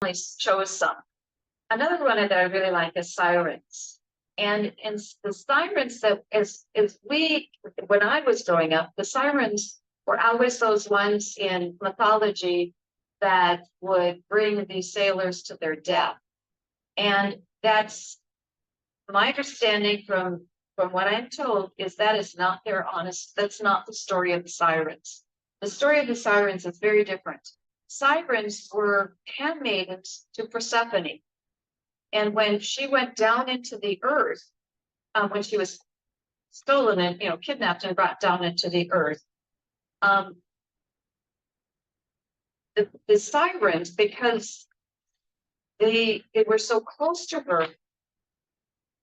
only chose some. Another one that I really like is sirens. And the sirens that when I was growing up, the sirens were always those ones in mythology that would bring these sailors to their death. And that's my understanding from what I'm told is that is not that's not the story of the sirens. The story of the sirens is very different. Sirens were handmaidens to Persephone. And when she went down into the earth, when she was stolen and kidnapped and brought down into the earth, the sirens, because they were so close to her,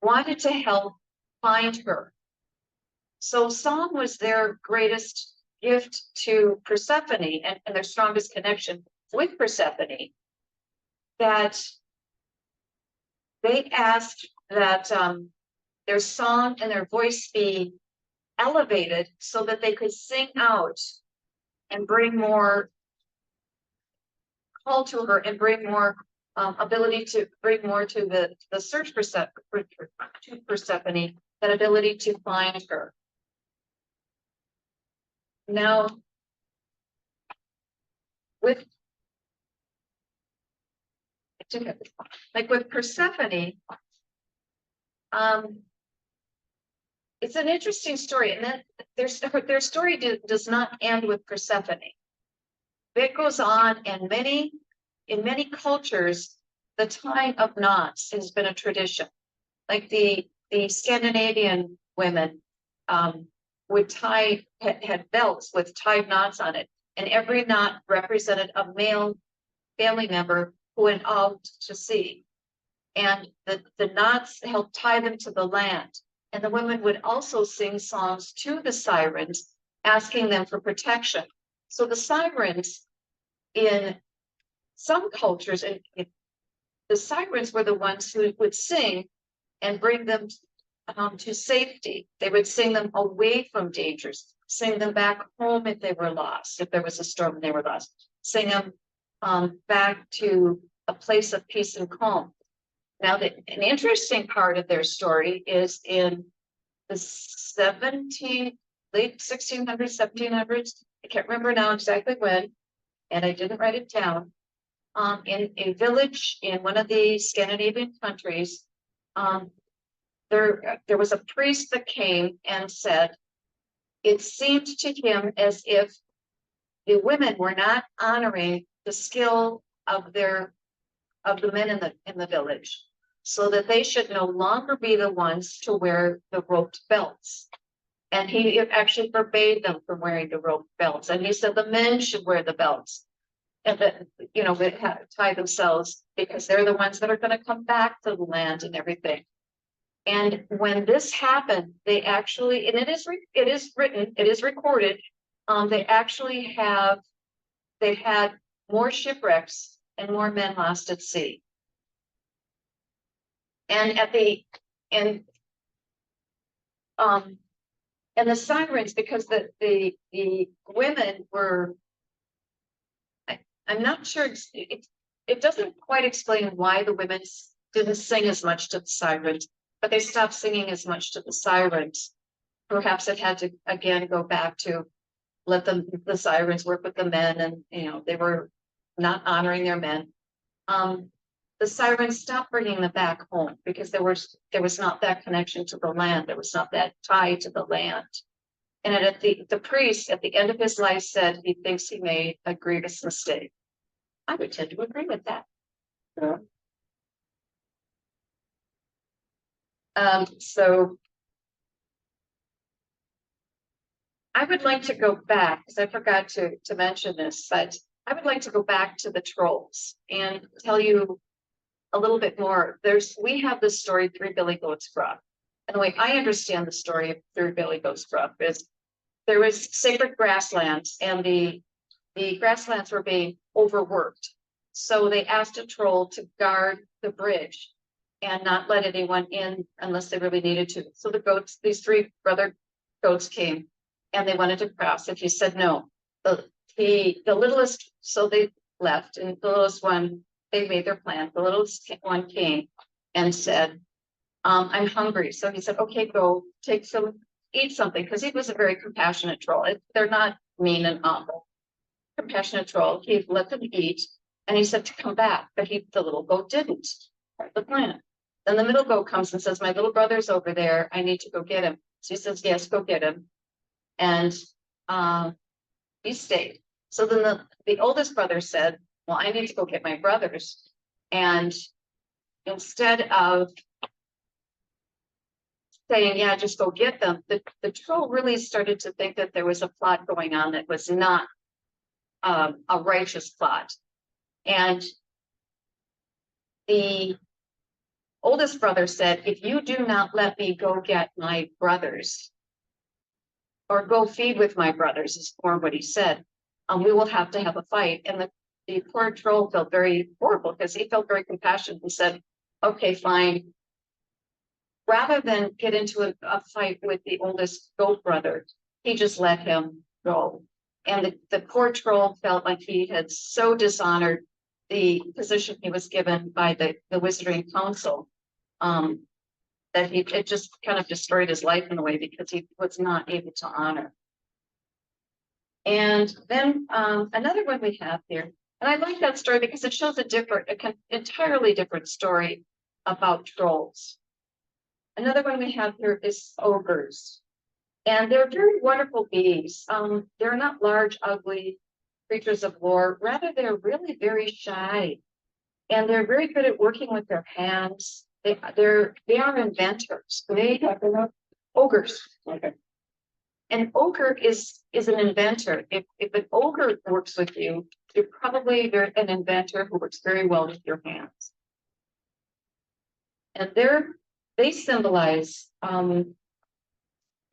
wanted to help find her. So song was their greatest gift to Persephone and their strongest connection with Persephone, that they asked that their song and their voice be elevated so that they could sing out and bring more call to her and bring more ability to bring more to the search to Persephone, that ability to find her. Now, with Persephone, it's an interesting story, and then their story does not end with Persephone. It goes on, and in many cultures, the tying of knots has been a tradition. Like the Scandinavian women would had belts with tied knots on it, and every knot represented a male family member who went out to sea. And the knots helped tie them to the land. And the women would also sing songs to the sirens, asking them for protection. So the sirens in some cultures, the sirens were the ones who would sing and bring them to safety. They would sing them away from dangers, sing them back home if they were lost, if there was a storm and they were lost, sing them back to a place of peace and calm. Now, an interesting part of their story is in the late 1600s, 1700s. I can't remember now exactly when, and I didn't write it down. In a village in one of the Scandinavian countries, there was a priest that came and said it seemed to him as if the women were not honoring the skill of the men in the village, so that they should no longer be the ones to wear the roped belts. And he actually forbade them from wearing the roped belts. And he said the men should wear the belts and that, tie themselves, because they're the ones that are going to come back to the land and everything. And when this happened, they actually, and it is written, it is recorded, they had more shipwrecks and more men lost at sea. And the sirens, because the women were, I'm not sure, it doesn't quite explain why the women didn't sing as much to the sirens, but they stopped singing as much to the sirens. Perhaps it had to again go back to let the sirens work with the men, and they were not honoring their men. The sirens stopped bringing them back home because there was not that connection to the land. There was not that tie to the land. And at the priest at the end of his life said he thinks he made a grievous mistake. I would tend to agree with that. Yeah. So I would like to go back, because I forgot to mention this, but I would like to go back to the trolls and tell you a little bit more. We have this story, Three Billy Goats Gruff. And the way I understand the story of Three Billy Goats Gruff is there was sacred grasslands, and the grasslands were being overworked. So they asked a troll to guard the bridge and not let anyone in unless they really needed to. So these three brother goats came and they wanted to cross. And he said no. The littlest, so they left, and the littlest one they made their plan. The little one came and said, I'm hungry. So he said, okay, go eat something, because he was a very compassionate troll. They're not mean and awful. Compassionate troll. He let them eat, and he said to come back, but the little goat didn't. The plan. Then the middle goat comes and says, my little brother's over there. I need to go get him. So he says, yes, go get him. And he stayed. So then the oldest brother said, well, I need to go get my brothers. And instead of saying, yeah, just go get them, the troll really started to think that there was a plot going on that was not a righteous plot. And the oldest brother said, if you do not let me go get my brothers, or go feed with my brothers, is more what he said, we will have to have a fight. And the poor troll felt very horrible, because he felt very compassionate and said, okay, fine. Rather than get into a fight with the oldest goat brother, he just let him go. And the poor troll felt like he had so dishonored the position he was given by the Wizarding Council, that it just kind of destroyed his life in a way, because he was not able to honor. And then another one we have here, and I like that story because it shows entirely different story about trolls. Another one we have here is ogres, and they're very wonderful beings. They're not large, ugly creatures of war. Rather, they're really very shy, and they're very good at working with their hands. They are inventors. They have ogres. Okay. An ogre is an inventor. If an ogre works with you, you're probably an inventor who works very well with your hands. And they symbolize a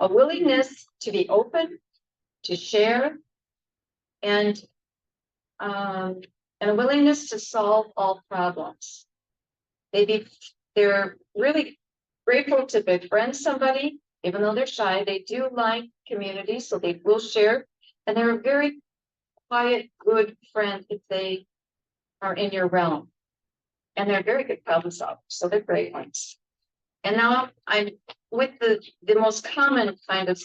willingness to be open, to share, and a willingness to solve all problems. They're really grateful to befriend somebody, even though they're shy. They do like community, so they will share. And they're a very quiet, good friend if they are in your realm. And they're very good problem solvers, so they're great ones. And now I'm with the most common kind of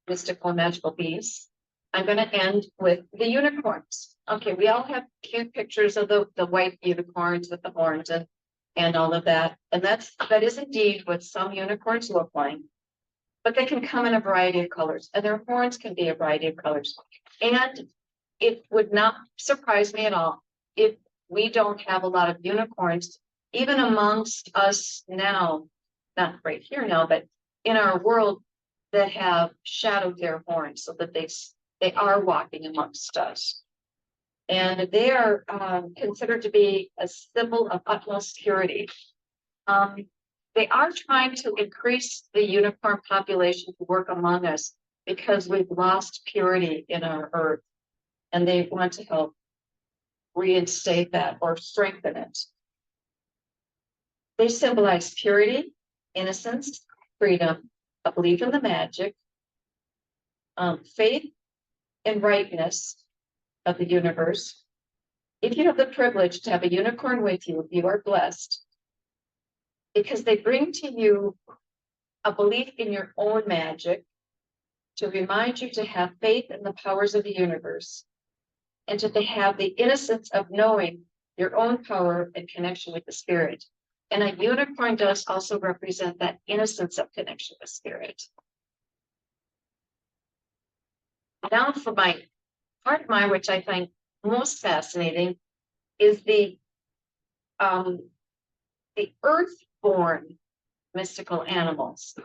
mystical and magical beasts. I'm going to end with the unicorns. Okay, we all have cute pictures of the white unicorns with the horns and all of that. And that is indeed what some unicorns look like. But they can come in a variety of colors, and their horns can be a variety of colors. And it would not surprise me at all if we don't have a lot of unicorns, even amongst us now, not right here now, but in our world, that have shadowed their horns, so that they are walking amongst us. And they are considered to be a symbol of utmost purity. They are trying to increase the unicorn population to work among us, because we've lost purity in our earth, and they want to help reinstate that or strengthen it. They symbolize purity, innocence, freedom, a belief in the magic, faith and rightness of the universe. If you have the privilege to have a unicorn with you, you are blessed, because they bring to you a belief in your own magic, to remind you to have faith in the powers of the universe, and to have the innocence of knowing your own power and connection with the spirit. And a unicorn does also represent that innocence of connection with spirit. Now for my part of mine, which I find most fascinating, is the earth-born mystical animals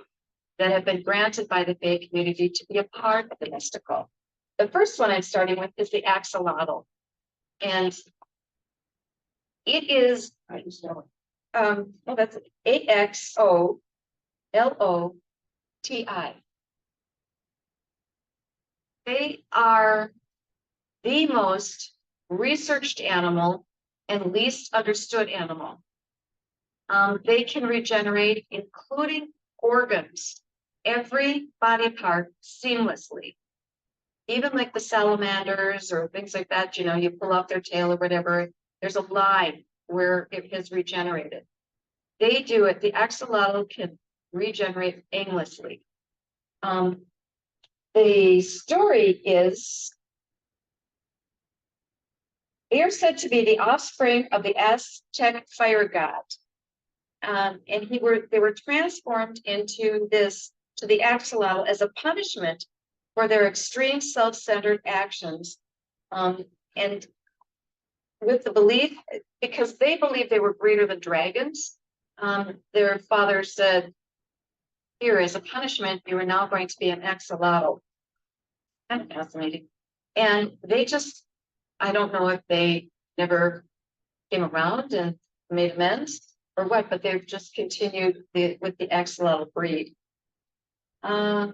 that have been granted by the faith community to be a part of the mystical. The first one I'm starting with is the axolotl. And it is, that's AXOLOTI. They are the most researched animal and least understood animal. They can regenerate, including organs, every body part seamlessly. Even like the salamanders or things like that, you pull off their tail or whatever, there's a line where it has regenerated. They do it. The axolotl can regenerate aimlessly. The story is they are said to be the offspring of the Aztec fire god. And they were transformed into to the axolotl as a punishment for their extreme self-centered actions. And with the belief, because they believed they were greater than dragons, their father said, here, as a punishment, you are now going to be an axolotl. Kind of fascinating. And they just, I don't know if they never came around and made amends or what, but they've just continued with the axolotl breed. They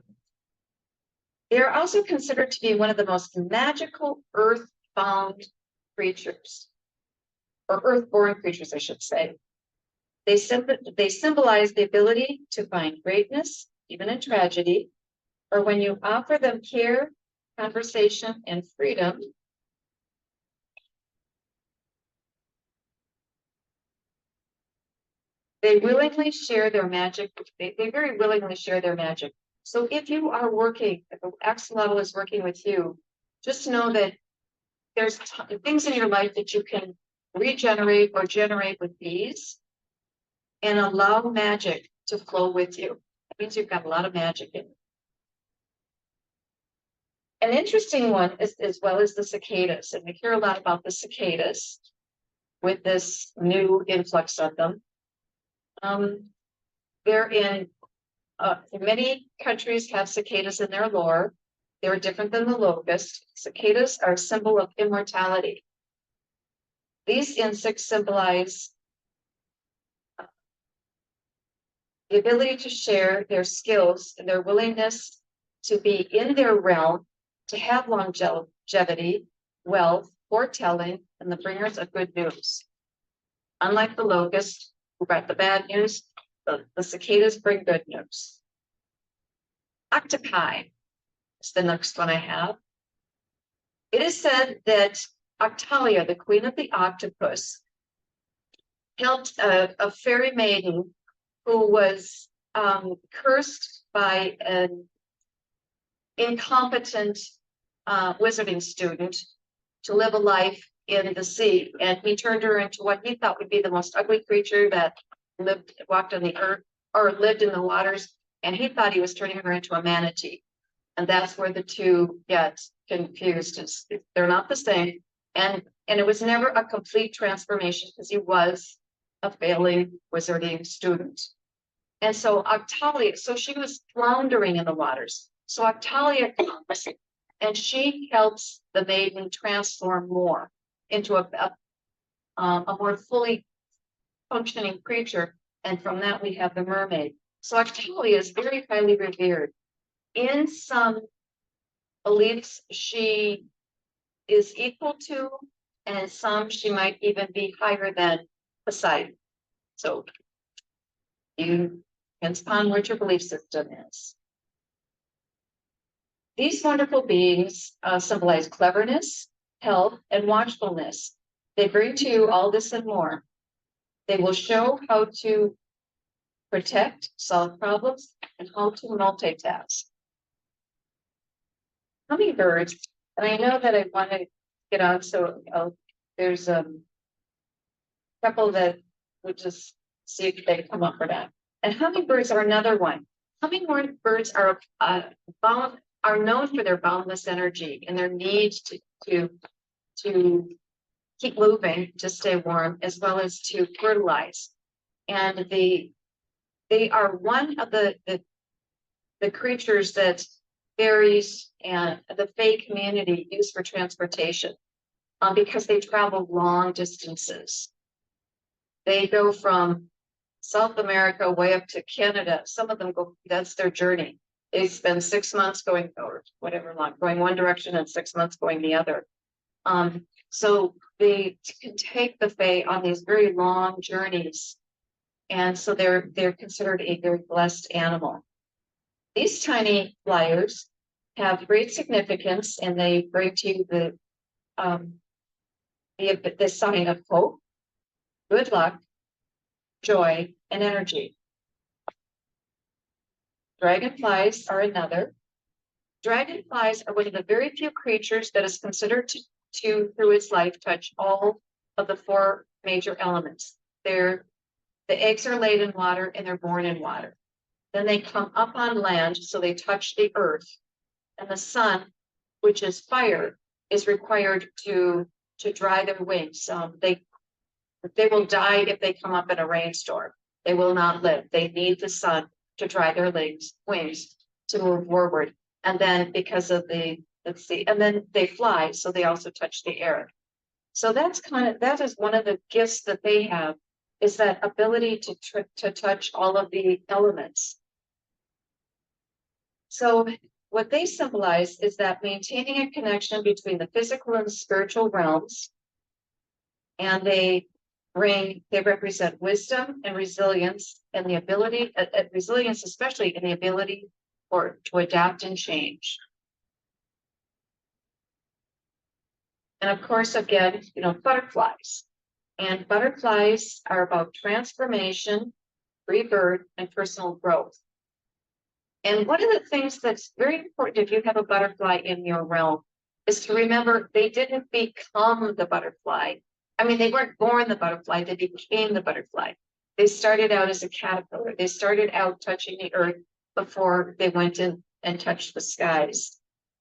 are also considered to be one of the most magical earth-bound creatures, or earth-born creatures, I should say. They symbolize the ability to find greatness, even in tragedy, or when you offer them care, conversation, and freedom. They willingly share their magic. They very willingly share their magic. So if you are working, if an axolotl is working with you, just know that there's things in your life that you can regenerate or generate with ease and allow magic to flow with you. That means you've got a lot of magic in you. An interesting one is as well as the cicadas, and we hear a lot about the cicadas with this new influx of them. They're in many countries have cicadas in their lore. They're different than the locust. Cicadas are a symbol of immortality. These insects symbolize the ability to share their skills and their willingness to be in their realm, to have longevity, wealth, foretelling, and the bringers of good news. Unlike the locust, who brought the bad news, the cicadas bring good news. Octopi is the next one I have. It is said that Octalia, the queen of the octopus, helped a fairy maiden who was cursed by an incompetent wizarding student to live a life in the sea. And he turned her into what he thought would be the most ugly creature that walked on the earth or lived in the waters. And he thought he was turning her into a manatee. And that's where the two get confused. They're not the same. And it was never a complete transformation because he was a failing wizarding student. And so Octalia, so she was floundering in the waters. So Octalia comes and she helps the maiden transform more into a more fully functioning creature. And from that, we have the mermaid. So Octalia is very highly revered. In some beliefs, she is equal to, and some she might even be higher than Poseidon. So depends upon what your belief system is. These wonderful beings symbolize cleverness, health, and watchfulness. They bring to you all this and more. They will show how to protect, solve problems, and how to multitask. Hummingbirds, and I know that I want to get on, so there's a couple that we'll just see if they come up or not. And hummingbirds are another one. Hummingbirds are known for their boundless energy and their need to keep moving to stay warm, as well as to fertilize. And they are one of the creatures that fairies and the Fae community use for transportation because they travel long distances. They go from South America way up to Canada. Some of them go, that's their journey. They spend 6 months going, or whatever long, going one direction and 6 months going the other. So they can take the Fae on these very long journeys. And so they're considered a very blessed animal. These tiny flyers have great significance, and they bring to you the sign of hope, good luck, joy, and energy. Dragonflies are another. Dragonflies are one of the very few creatures that is considered to through its life, touch all of the four major elements. The eggs are laid in water and they're born in water. Then they come up on land, so they touch the earth. And the sun, which is fire, is required to dry their wings. They will die if they come up in a rainstorm. They will not live. They need the sun to dry their wings to move forward. And then because of and then they fly, so they also touch the air. So that is one of the gifts that they have, is that ability to touch all of the elements. So what they symbolize is that maintaining a connection between the physical and the spiritual realms, and they represent wisdom and resilience, and the ability, resilience especially in the ability to adapt and change. And of course, again, butterflies. And butterflies are about transformation, rebirth, and personal growth. And one of the things that's very important if you have a butterfly in your realm is to remember they didn't become the butterfly. I mean, they weren't born the butterfly, they became the butterfly. They started out as a caterpillar. They started out touching the earth before they went in and touched the skies.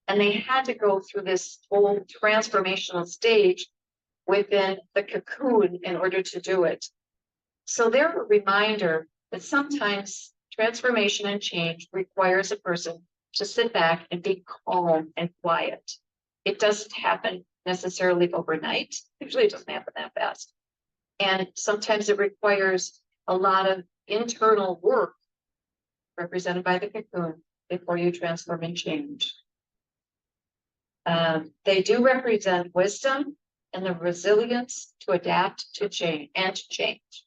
And they had to go through this whole transformational stage within the cocoon in order to do it. So they're a reminder that sometimes transformation and change requires a person to sit back and be calm and quiet. It doesn't happen necessarily overnight. Usually it doesn't happen that fast. And sometimes it requires a lot of internal work represented by the cocoon before you transform and change. They do represent wisdom and the resilience to adapt to change and to change.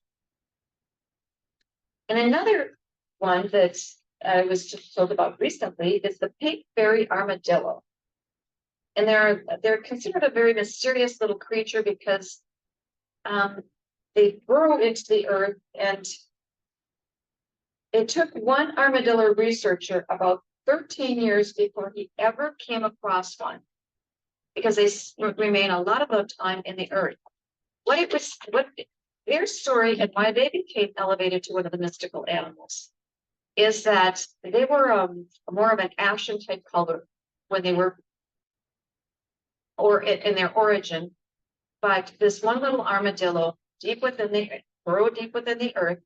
And another one that I was just told about recently is the pink fairy armadillo. And they're considered a very mysterious little creature because they burrow into the earth, and it took one armadillo researcher about 13 years before he ever came across one, because they remain a lot of the time in the earth. What their story and why they became elevated to one of the mystical animals is that they were more of an ashen type color when they were, or in their origin. But this one little armadillo, burrowed deep within the earth,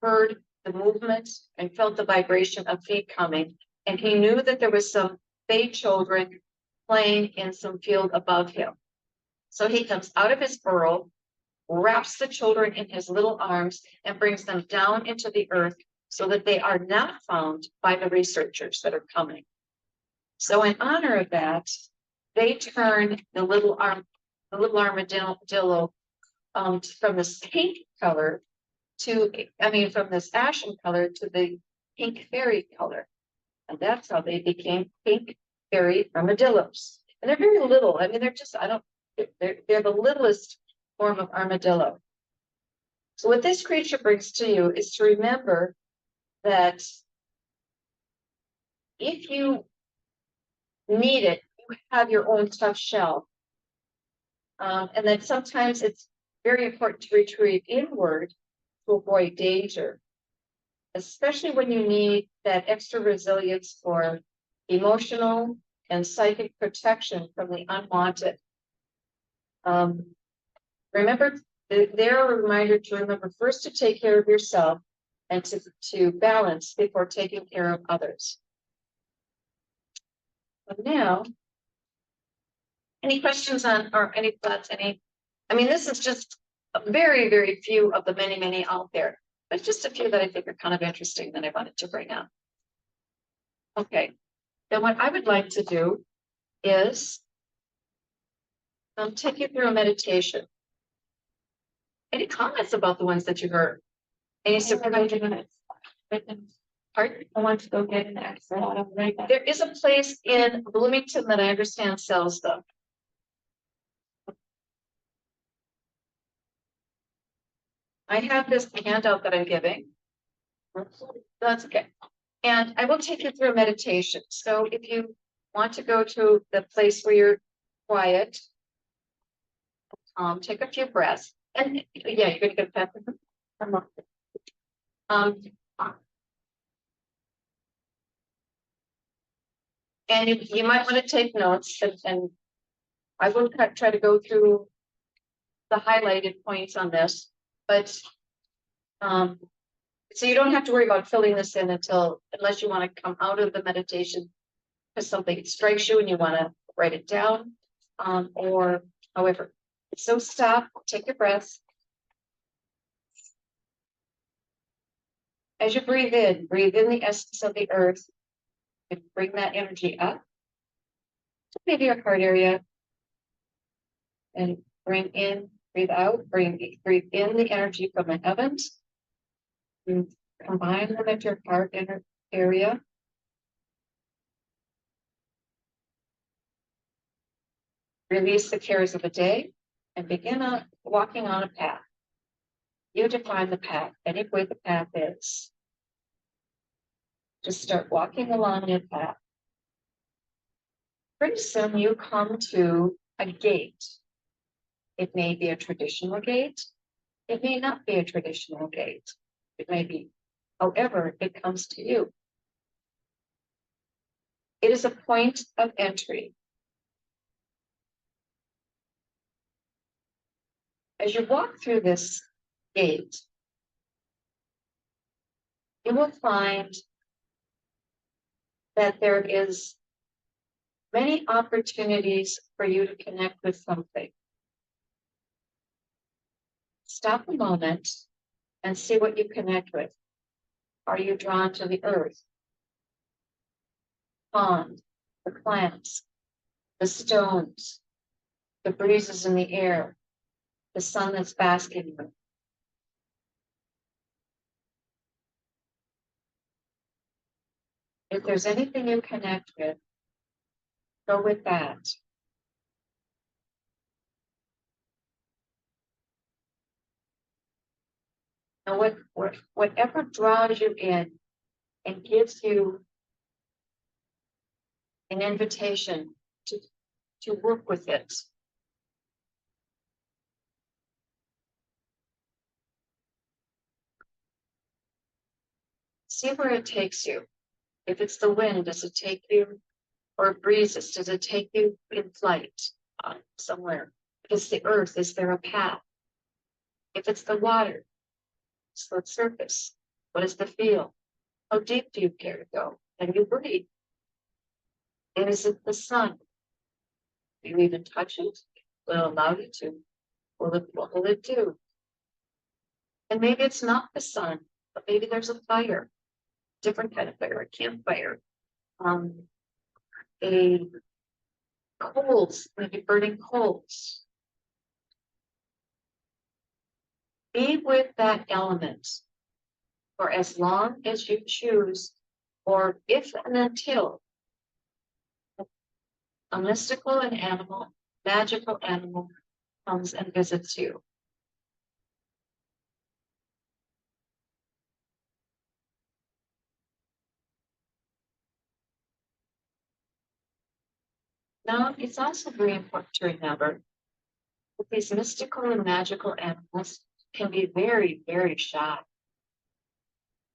heard the movement and felt the vibration of feet coming. And he knew that there was some fae children playing in some field above him. So he comes out of his burrow, wraps the children in his little arms, and brings them down into the earth so that they are not found by the researchers that are coming. So in honor of that, they turn the little armadillo from this pink color from this ashen color to the pink fairy color. And that's how they became pink fairy armadillos. And they're very little. I mean, they're the littlest form of armadillo. So what this creature brings to you is to remember that if you need it, you have your own tough shell. And that sometimes it's very important to retreat inward to avoid danger, especially when you need that extra resilience for emotional and psychic protection from the unwanted. Remember, they're a reminder to remember first to take care of yourself and to balance before taking care of others. But now, any questions or any thoughts? This is just a very, very few of the many, many out there, but just a few that I think are kind of interesting that I wanted to bring up. Okay, then what I would like to do is take you through a meditation. Any comments about the ones that you heard? Any surprises? Pardon? I want to go get an Excel. There is a place in Bloomington that I understand sells them. I have this handout that I'm giving. That's okay. And I will take you through a meditation. So if you want to go to the place where you're quiet, take a few breaths. And yeah, you're gonna get a pep. Um, and you might want to take notes and I will try to go through the highlighted points on this, but so you don't have to worry about filling this in unless you want to come out of the meditation because something strikes you and you want to write it down, or however. So stop, take a breath. As you breathe in the essence of the earth and bring that energy up to maybe your heart area and bring in, breathe out, breathe in the energy from the heavens. And combine them at your heart area. Release the cares of the day and begin walking on a path. You define the path, any way the path is. Just start walking along your path. Pretty soon you come to a gate. It may be a traditional gate. It may not be a traditional gate. It may be, however, it comes to you. It is a point of entry. As you walk through this gate, you will find that there is many opportunities for you to connect with something. Stop a moment and see what you connect with. Are you drawn to the earth, pond, the plants, the stones, the breezes in the air, the sun that's basking in them? If there's anything you connect with, go with that. And whatever draws you in and gives you an invitation to work with it. See where it takes you. If it's the wind, does it take you, or breezes, does it take you in flight somewhere? If it's the earth, is there a path? If it's the water, so it's surface. What is the feel? How deep do you care to go? Can you breathe? And is it the sun? Do you even touch it? Will it allow you to? What will it do? And maybe it's not the sun, but maybe there's a fire, different kind of fire, a campfire, a coals, maybe burning coals. Be with that element for as long as you choose, or if and until a mystical and magical animal comes and visits you. Now, it's also very important to remember that these mystical and magical animals can be very, very shy.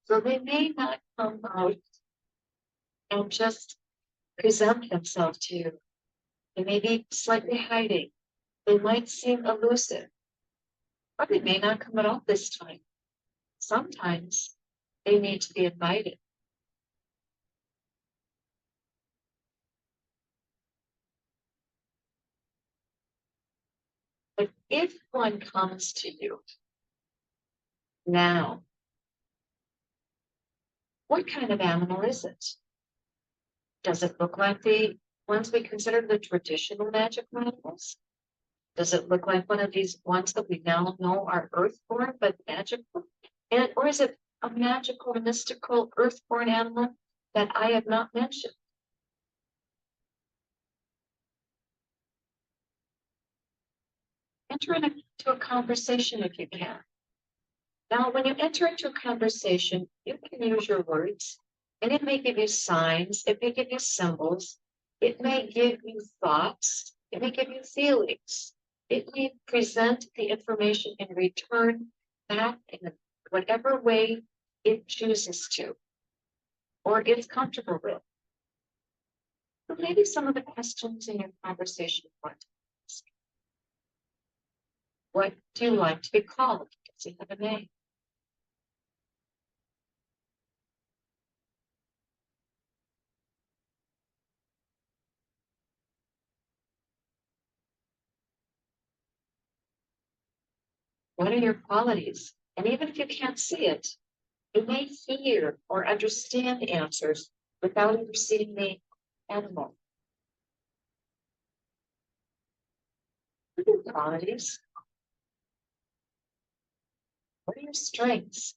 So they may not come out and just present themselves to you. They may be slightly hiding. They might seem elusive, or they may not come at all this time. Sometimes they need to be invited. But if one comes to you now, what kind of animal is it? Does it look like the ones we consider the traditional magical animals? Does it look like one of these ones that we now know are earthborn but magical? Or is it a magical, mystical, earthborn animal that I have not mentioned? Enter into a conversation if you can. Now, when you enter into a conversation, you can use your words, and it may give you signs, it may give you symbols, it may give you thoughts, it may give you feelings. It may present the information in return back in whatever way it chooses to, or it's comfortable with. But maybe some of the questions in your conversation you want to ask. What do you like to be called? Does he have a name? What are your qualities? And even if you can't see it, you may hear or understand answers without ever seeing the animal. What are your qualities? What are your strengths?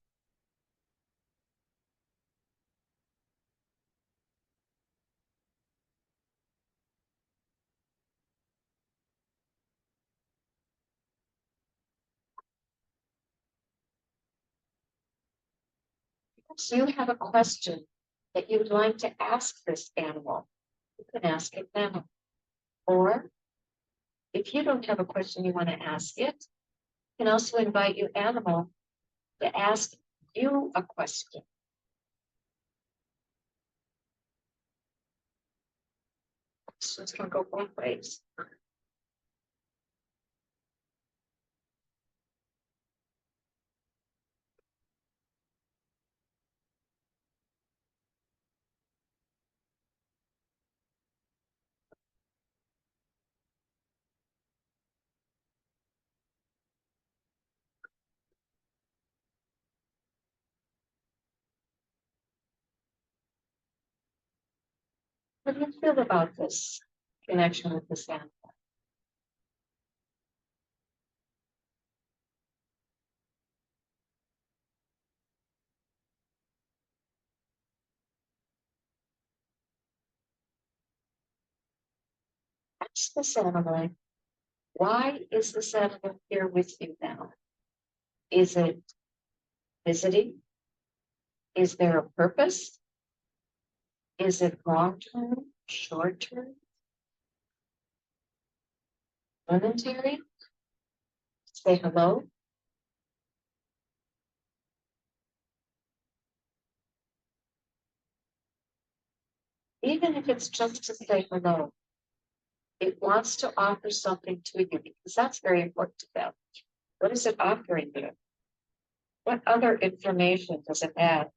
So you have a question that you'd like to ask this animal. You can ask it now. Or if you don't have a question you want to ask it, you can also invite your animal to ask you a question. So it's going to go both ways. How do you feel about this connection with this animal? Ask this animal, why is this animal here with you now? Is it visiting? Is there a purpose? Is it long term, short term, momentary? Say hello. Even if it's just to say hello, it wants to offer something to you because that's very important to them. What is it offering you? What other information does it add?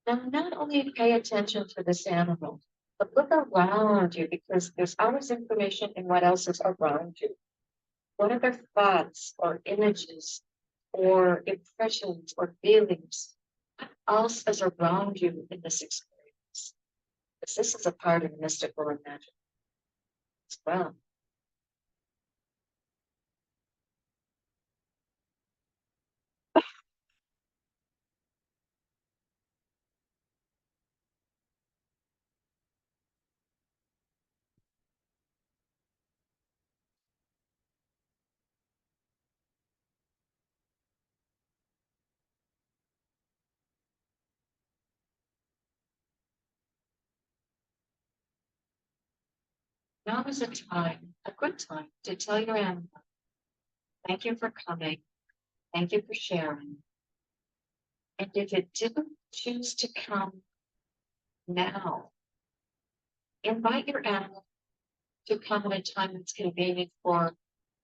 Now, not only pay attention to this animal, but look around you because there's always information in what else is around you. What other thoughts or images or impressions or feelings else is around you in this experience? Because this is a part of mystical and magic as well. Now is a time, a good time, to tell your animal, thank you for coming, thank you for sharing. And if it didn't choose to come now, invite your animal to come at a time that's convenient for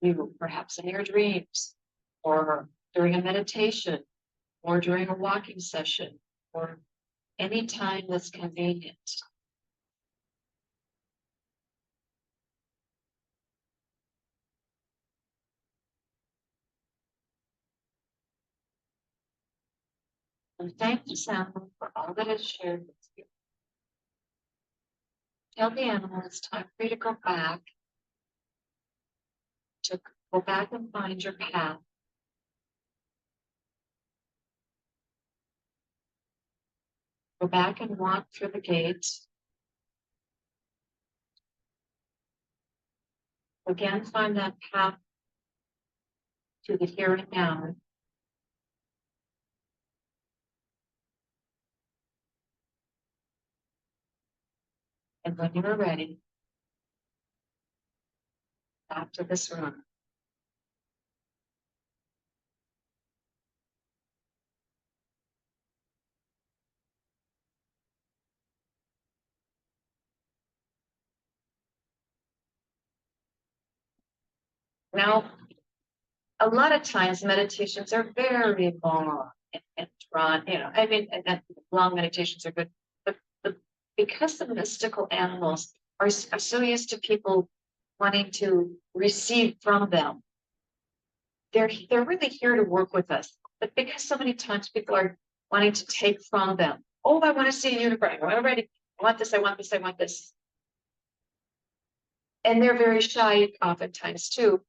you, perhaps in your dreams, or during a meditation, or during a walking session, or any time that's convenient. And thank this animal for all that it's shared with you. Tell the animal it's time for you to go back to go back and find your path. Go back and walk through the gates. Again, find that path to the here and now. And when you are ready, back to this room. Now, a lot of times meditations are very long and drawn, I mean, and long meditations are good, but because the mystical animals are so used to people wanting to receive from them, they're really here to work with us. But because so many times people are wanting to take from them, oh, I want to see a unicorn, I'm ready, I want this, I want this, I want this. And they're very shy oftentimes too.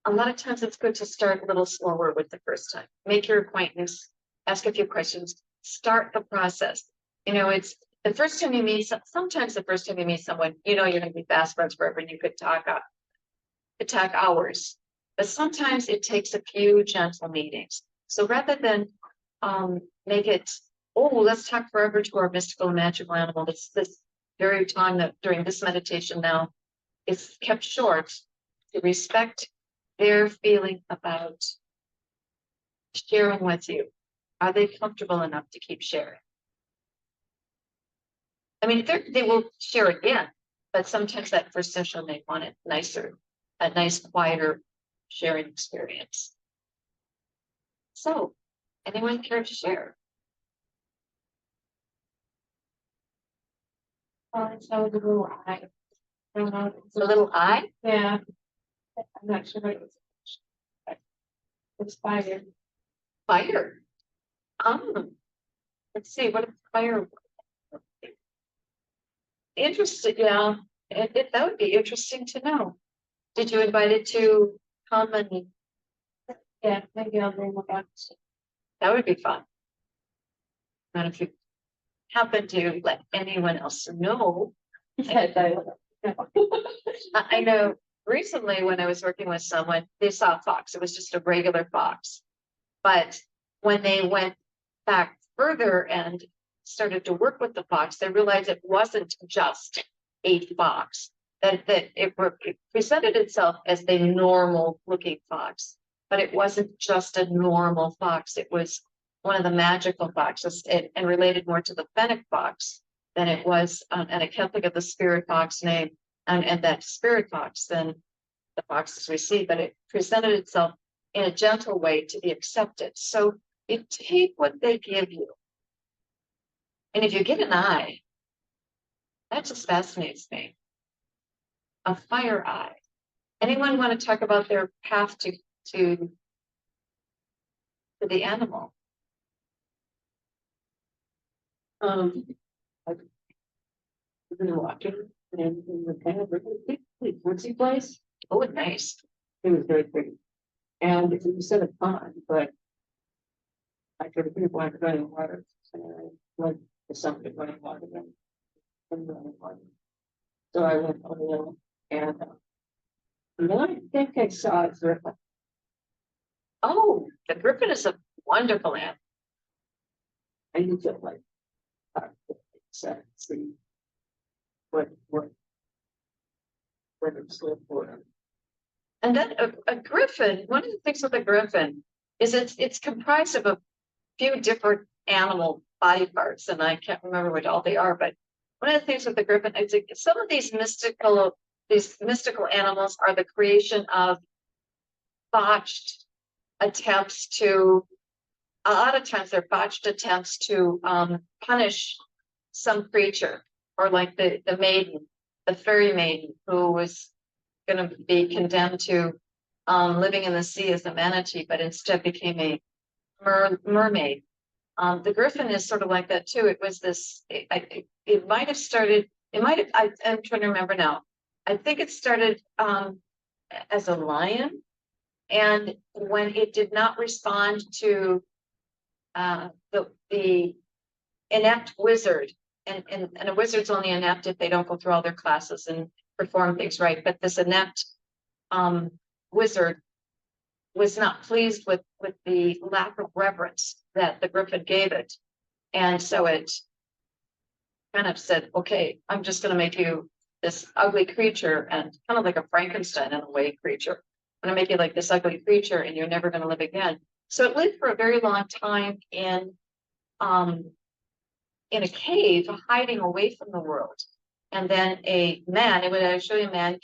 A lot of times it's good to start a little slower with the first time. Make your acquaintance, ask a few questions, start the process. It's the first time you meet, sometimes the first time you meet someone, you're going to be fast friends forever and you could talk hours. But sometimes it takes a few gentle meetings. So rather than make it, oh, let's talk forever to our mystical and magical animal, it's this very time that during this meditation now, it's kept short to respect their feeling about sharing with you. Are they comfortable enough to keep sharing? I mean, they will share again, but sometimes that first session they want it nicer, a nice, quieter sharing experience. So, anyone care to share? It's a little eye. I don't know. It's a little eye? Yeah. I'm not sure what it was. It's fire. Fire. Let's see, what is fire? Interesting, yeah. That would be interesting to know. Did you invite it to come and Yeah, maybe I'll bring it back. that would be fun? And if you happen to let anyone else know, I know recently when I was working with someone, they saw a fox. It was just a regular fox. But when they went back further and started to work with the fox, they realized it wasn't just a fox, that it presented itself as the normal looking fox, but it wasn't just a normal fox. It was one of the magical foxes and related more to the fennec fox than it was, and I can't think of the spirit fox name, and that spirit fox than the foxes we see, but it presented itself in a gentle way to be accepted. So you take what they give you. And if you get an eye, that just fascinates me. A fire eye. Anyone want to talk about their path to the animal? I've been watching and in the kind of really big woodsy place. Oh, nice. It was very pretty. And it was set of pond, but I could have wanted running water. And I went to something running water and running water. So I went on the hill and then I think I saw a griffin. Oh, the griffin is a wonderful animal. And you feel like see what it's live for. And then a griffin, one of the things with a griffin is it's comprised of a few different animal body parts, and I can't remember what all they are, but one of the things with the griffin is some of these mystical animals are the creation of botched attempts to, a lot of times they're botched attempts to punish some creature, or like the maiden, the fairy maiden, who was going to be condemned to living in the sea as a manatee, but instead became a mermaid. The griffin is sort of like that too. It was this, it might have started, I'm trying to remember now. I think it started as a lion. And when it did not respond to the inept wizard, and a wizard's only inept if they don't go through all their classes and perform things right. But this inept wizard was not pleased with the lack of reverence that the griffin gave it. And so it kind of said, okay, I'm just going to make you this ugly creature, and kind of like a Frankenstein in a way creature. I'm going to make you like this ugly creature and you're never going to live again. So it lived for a very long time in a cave, hiding away from the world. And then a man, it would actually a man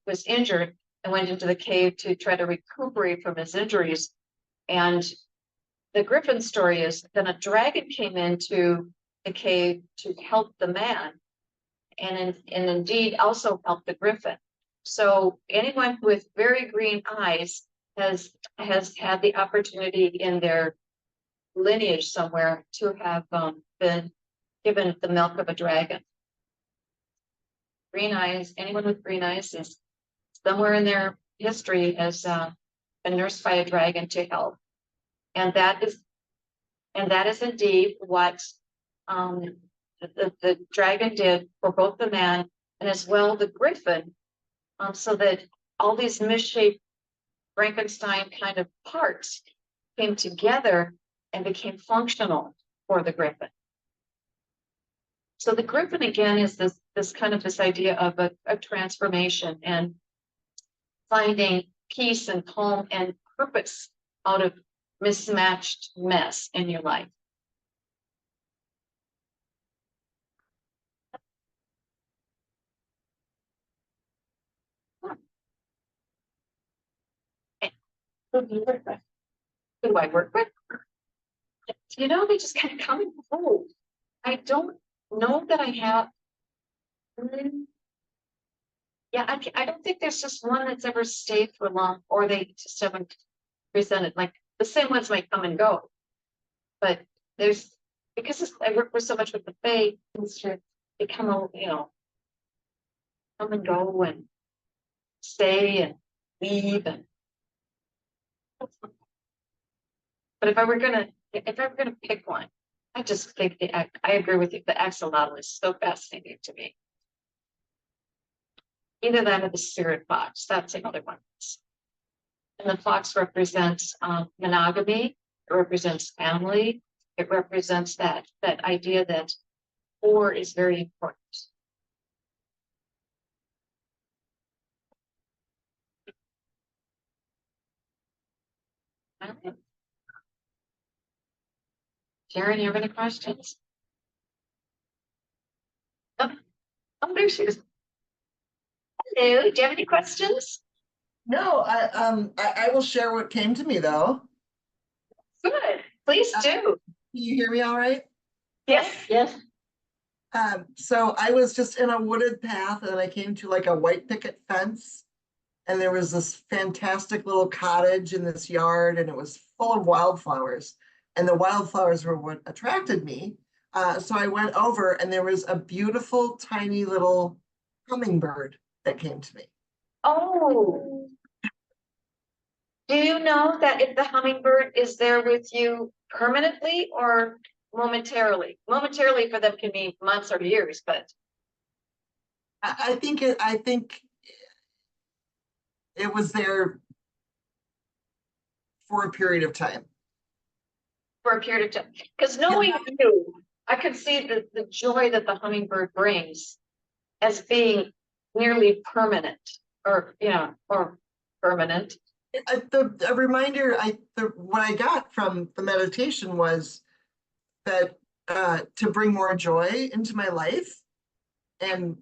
was injured and went into the cave to try to recuperate from his injuries. And the griffin story is then a dragon came into the cave to help the man, and indeed also help the griffin. So anyone with very green eyes has had the opportunity in their lineage somewhere to have been given the milk of a dragon. Green eyes, anyone with green eyes is somewhere in their history has been nursed by a dragon to help. And that is indeed what the dragon did for both the man and as well the griffin, so that all these misshaped Frankenstein kind of parts came together and became functional for the griffin. So the griffin again is this kind of this idea of a transformation and finding peace and calm and purpose out of mismatched mess in your life. Who do you work with? Who do I work with? You know, they just kind of come and go. I don't know that I have. Yeah, I don't think there's just one that's ever stayed for long, or they just haven't presented. Like the same ones might come and go, but there's I work with so much with the faith, they come, come and go and stay and leave and. But if I were gonna pick one, I just think I agree with you. The axolotl is so fascinating to me. Either that or the spirit fox. That's another one. And the fox represents monogamy. It represents family. It represents that idea that four is very important. Sharon, you have any questions? Oh, there she is. Hello, do you have any questions? No, I will share what came to me though. Good, please do. Can you hear me all right? Yes. Yes. So I was just in a wooded path and I came to like a white picket fence. And there was this fantastic little cottage in this yard and it was full of wildflowers. And the wildflowers were what attracted me. So I went over and there was a beautiful tiny little hummingbird that came to me. Oh. Do you know that if the hummingbird is there with you permanently or momentarily? Momentarily for them can mean months or years, but I think it was there for a period of time. for a period of time. Because knowing you, I could see the joy that the hummingbird brings as being nearly permanent or permanent. A reminder, what I got from the meditation was that to bring more joy into my life and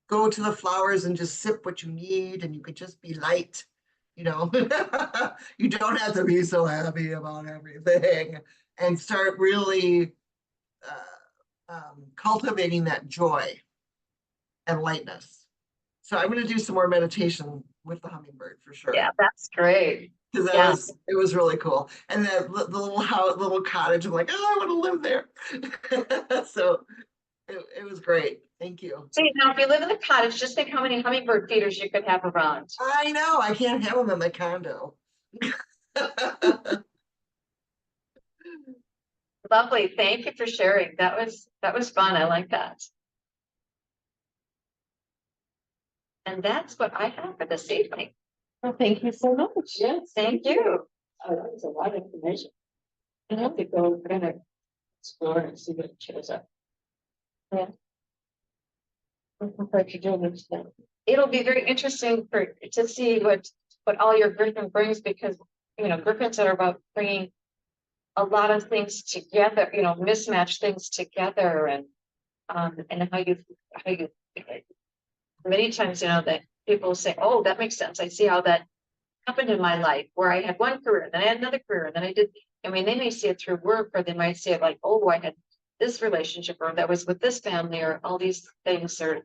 go to the flowers and just sip what you need, and you could just be light, you know. You don't have to be so happy about everything, and start really cultivating that joy and lightness. So I'm going to do some more meditation with the hummingbird for sure. Yeah, that's great. Because Yeah. it was really cool. And the little cottage, I'm like, oh, I want to live there. So It was great. Thank you. See, now if you live in the cottage, just think how many hummingbird feeders you could have around. I know, I can't have them in my condo. Lovely. Thank you for sharing. That was fun. I like that. And that's what I have for this evening. Well, thank you so much. Yes. Thank you. That was a lot of information. I have to go kind of explore and see what shows up. I'm glad you're doing this now. It'll be very interesting to see what all your Griffin brings, because Griffins are about bringing a lot of things together, mismatch things together, and how you many times that people say, oh, that makes sense. I see how that happened in my life, where I had one career, then I had another career, and then I did. I mean, they may see it through work, or they might see it like, oh, I had this relationship, or that was with this family, or all these things. Or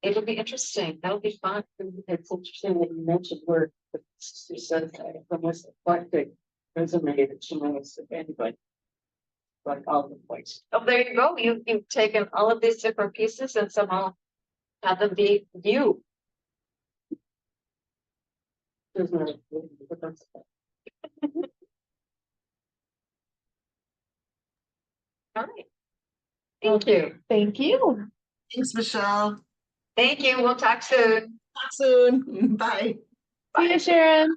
it'll be interesting. That'll be fun. It's interesting that you mentioned work, but you said that almost eclectic resume that she knows if anybody. Like all over the place. Oh, there you go. You've taken all of these different pieces and somehow have them be you. There's no difference. All right. Thank you. Thank you. Thanks, Michelle. Thank you. We'll talk soon. Talk soon. Bye. See you, Sharon.